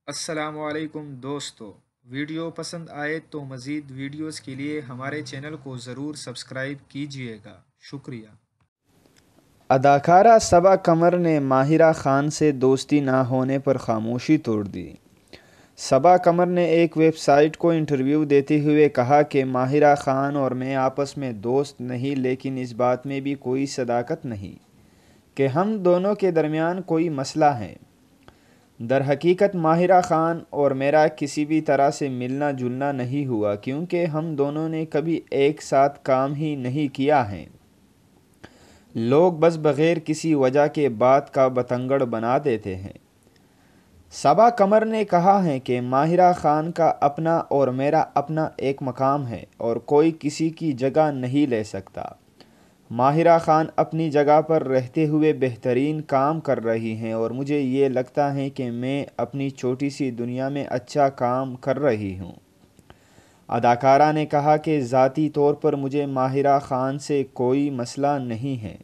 السلام علیکم دوستو، ویڈیو پسند آئے تو مزید ویڈیوز کے لیے ہمارے چینل کو ضرور سبسکرائب کیجیے گا، شکریہ۔ اداکارہ صبا قمر نے ماہرہ خان سے دوستی نہ ہونے پر خاموشی توڑ دی۔ صبا قمر نے ایک ویب سائٹ کو انٹرویو دیتے ہوئے کہا کہ ماہرہ خان اور میں آپس میں دوست نہیں، لیکن اس بات میں بھی کوئی صداقت نہیں کہ ہم دونوں کے درمیان کوئی مسئلہ ہے۔ در حقیقت ماہرہ خان اور میرا کسی بھی طرح سے ملنا جلنا نہیں ہوا، کیونکہ ہم دونوں نے کبھی ایک ساتھ کام ہی نہیں کیا ہے۔ لوگ بس بغیر کسی وجہ کے بات کا بتنگڑ بنا دیتے ہیں۔ صبا قمر نے کہا ہے کہ ماہرہ خان کا اپنا اور میرا اپنا ایک مقام ہے اور کوئی کسی کی جگہ نہیں لے سکتا۔ ماہرہ خان اپنی جگہ پر رہتے ہوئے بہترین کام کر رہی ہیں اور مجھے یہ لگتا ہے کہ میں اپنی چھوٹی سی دنیا میں اچھا کام کر رہی ہوں۔ اداکارہ نے کہا کہ ذاتی طور پر مجھے ماہرہ خان سے کوئی مسئلہ نہیں ہے۔